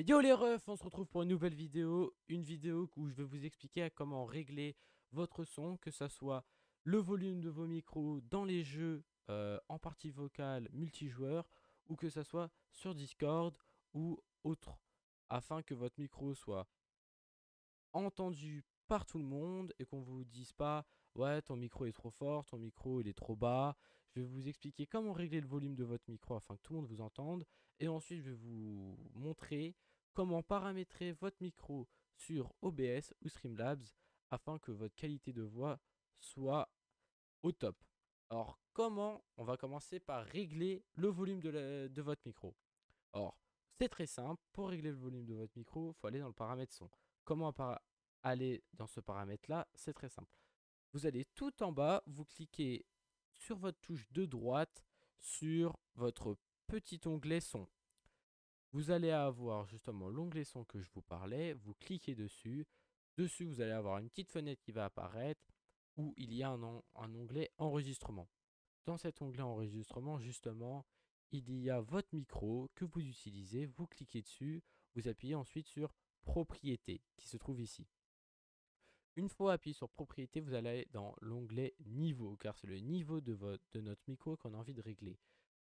Yo les refs, on se retrouve pour une vidéo où je vais vous expliquer à comment régler votre son, que ça soit le volume de vos micros dans les jeux en partie vocale multijoueur ou que ça soit sur Discord ou autre, afin que votre micro soit entendu par tout le monde et qu'on vous dise pas ouais ton micro est trop fort, ton micro il est trop bas. Je vais vous expliquer comment régler le volume de votre micro afin que tout le monde vous entende et ensuite je vais vous montrer comment paramétrer votre micro sur OBS ou Streamlabs afin que votre qualité de voix soit au top. Alors comment? On va commencer par régler le volume de votre micro. Or, c'est très simple. Pour régler le volume de votre micro, il faut aller dans le paramètre son. Comment aller dans ce paramètre-là? C'est très simple. Vous allez tout en bas, vous cliquez sur votre touche de droite sur votre petit onglet son. Vous allez avoir justement l'onglet son que je vous parlais. Vous cliquez dessus. Dessus, vous allez avoir une petite fenêtre qui va apparaître où il y a un onglet enregistrement. Dans cet onglet enregistrement, justement, il y a votre micro que vous utilisez. Vous cliquez dessus, vous appuyez ensuite sur propriété qui se trouve ici. Une fois appuyé sur propriété, vous allez dans l'onglet niveau car c'est le niveau de notre micro qu'on a envie de régler.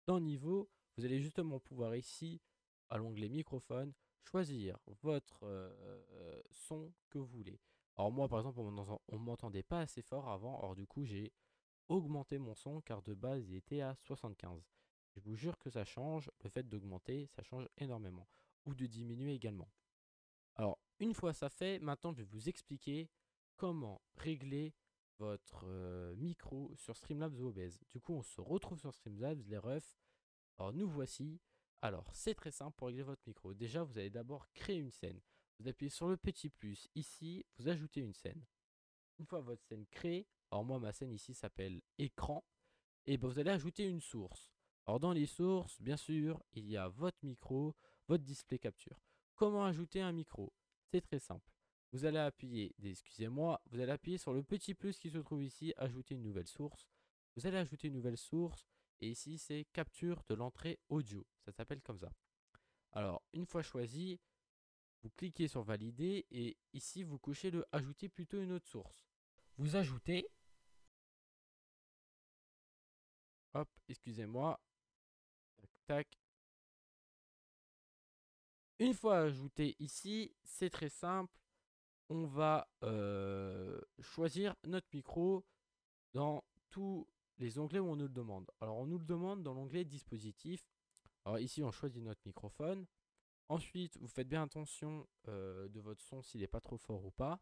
Dans niveau, vous allez justement pouvoir ici, à l'onglet microphone, choisir votre son que vous voulez. Alors moi par exemple, on ne m'entendait pas assez fort avant, alors du coup j'ai augmenter mon son car de base il était à 75. Je vous jure que ça change, le fait d'augmenter ça change énormément. Ou de diminuer également. Alors une fois ça fait, maintenant je vais vous expliquer comment régler votre micro sur Streamlabs ou OBS. Du coup on se retrouve sur Streamlabs les refs. Alors nous voici. Alors c'est très simple pour régler votre micro. Déjà vous allez d'abord créer une scène. Vous appuyez sur le petit plus ici, vous ajoutez une scène. Une fois votre scène créée, alors moi ma scène ici s'appelle écran, et ben, vous allez ajouter une source. Alors dans les sources, bien sûr, il y a votre micro, votre display capture. Comment ajouter un micro? C'est très simple. Vous allez appuyer, excusez-moi, vous allez appuyer sur le petit plus qui se trouve ici, ajouter une nouvelle source. Vous allez ajouter une nouvelle source, et ici c'est capture de l'entrée audio. Ça s'appelle comme ça. Alors, une fois choisi, vous cliquez sur valider, et ici vous cochez le ajouter plutôt une autre source. Vous ajoutez, hop, excusez-moi, tac, tac. Une fois ajouté ici, c'est très simple. On va choisir notre micro dans tous les onglets où on nous le demande. Alors, on nous le demande dans l'onglet dispositif. Alors ici, on choisit notre microphone. Ensuite, vous faites bien attention de votre son s'il n'est pas trop fort ou pas.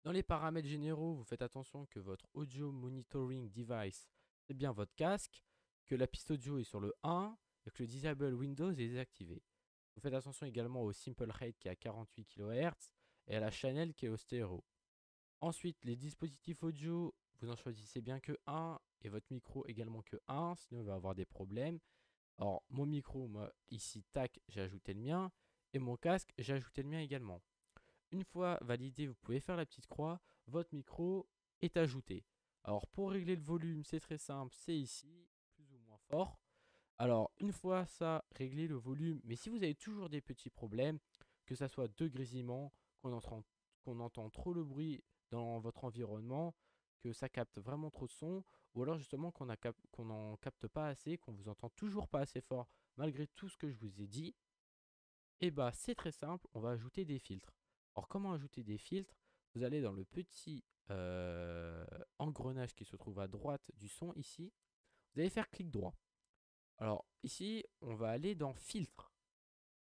Dans les paramètres généraux, vous faites attention que votre audio monitoring device, c'est bien votre casque, que la piste audio est sur le 1 et que le disable Windows est désactivé. Vous faites attention également au simple rate qui est à 48 kHz et à la channel qui est au stéréo. Ensuite, les dispositifs audio, vous en choisissez bien que un et votre micro également que un, sinon il va avoir des problèmes. Alors, mon micro, moi, ici, tac, j'ai ajouté le mien et mon casque, j'ai ajouté le mien également. Une fois validé, vous pouvez faire la petite croix, votre micro est ajouté. Alors, pour régler le volume, c'est très simple, c'est ici, plus ou moins fort. Alors, une fois ça réglé le volume, mais si vous avez toujours des petits problèmes, que ça soit de grésillement, qu'on entend trop le bruit dans votre environnement, que ça capte vraiment trop de son, ou alors justement qu'on n'en capte pas assez, qu'on vous entend toujours pas assez fort, malgré tout ce que je vous ai dit, et bah c'est très simple, on va ajouter des filtres. Alors, comment ajouter des filtres? Vous allez dans le petit engrenage qui se trouve à droite du son ici, vous allez faire clic droit. Alors ici, on va aller dans filtre.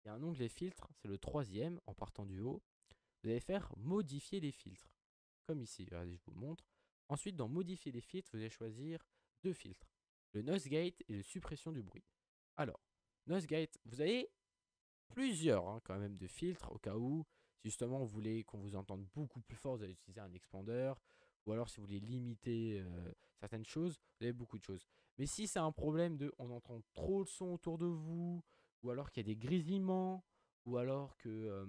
Il y a un onglet filtre, c'est le troisième en partant du haut. Vous allez faire modifier les filtres. Comme ici, regardez, je vous montre. Ensuite, dans modifier les filtres, vous allez choisir deux filtres. Le noise gate et le suppression du bruit. Alors, noise gate, vous avez plusieurs quand même de filtres au cas où, si justement vous voulez qu'on vous entende beaucoup plus fort, vous allez utiliser un expandeur. Ou alors si vous voulez limiter certaines choses, vous avez beaucoup de choses. Mais si c'est un problème de on entend trop le son autour de vous, ou alors qu'il y a des grésillements, ou alors que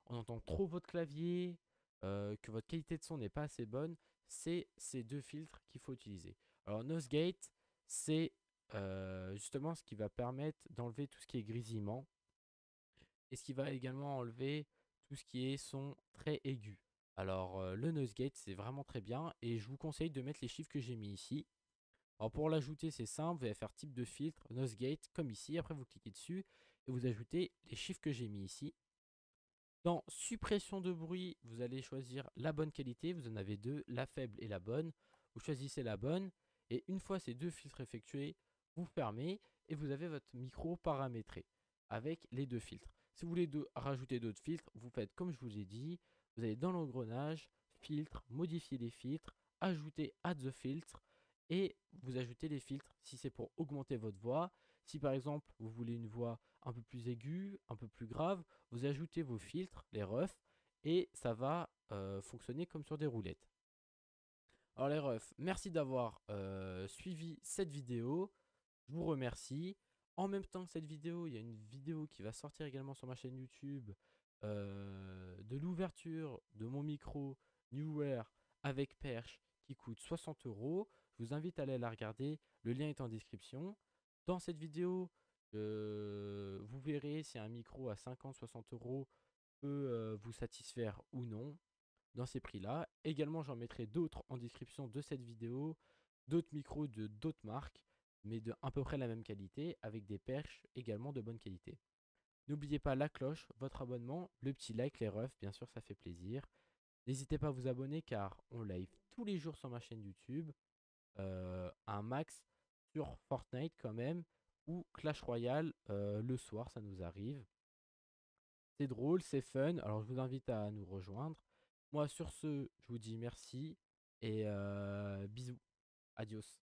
on entend trop votre clavier, que votre qualité de son n'est pas assez bonne, c'est ces deux filtres qu'il faut utiliser. Alors Noise Gate, c'est justement ce qui va permettre d'enlever tout ce qui est grésillement. et ce qui va également enlever tout ce qui est son très aigu. Alors le noise gate c'est vraiment très bien et je vous conseille de mettre les chiffres que j'ai mis ici. Alors pour l'ajouter c'est simple, vous allez faire type de filtre, noise gate comme ici, après vous cliquez dessus et vous ajoutez les chiffres que j'ai mis ici. Dans suppression de bruit, vous allez choisir la bonne qualité, vous en avez deux, la faible et la bonne. Vous choisissez la bonne et une fois ces deux filtres effectués, vous fermez et vous avez votre micro paramétré avec les deux filtres. Si vous voulez rajouter d'autres filtres, vous faites comme je vous ai dit, vous allez dans l'engrenage, filtre, modifier les filtres, ajouter add the filtre et vous ajoutez les filtres si c'est pour augmenter votre voix. Si par exemple vous voulez une voix un peu plus aiguë, un peu plus grave, vous ajoutez vos filtres, les refs, et ça va fonctionner comme sur des roulettes. Alors les refs, merci d'avoir suivi cette vidéo. Je vous remercie. En même temps que cette vidéo, il y a une vidéo qui va sortir également sur ma chaîne YouTube de l'ouverture de mon micro Neewer avec perche qui coûte 60 euros. Je vous invite à aller la regarder. Le lien est en description. Dans cette vidéo, vous verrez si un micro à 50-60 euros peut vous satisfaire ou non dans ces prix-là. Également, j'en mettrai d'autres en description de cette vidéo, d'autres micros de d'autres marques, mais de à peu près la même qualité, avec des perches également de bonne qualité. N'oubliez pas la cloche, votre abonnement, le petit like, les refs, bien sûr, ça fait plaisir. N'hésitez pas à vous abonner car on live tous les jours sur ma chaîne YouTube, un max sur Fortnite quand même, ou Clash Royale le soir, ça nous arrive. C'est drôle, c'est fun, alors je vous invite à nous rejoindre. Moi sur ce, je vous dis merci et bisous, adios.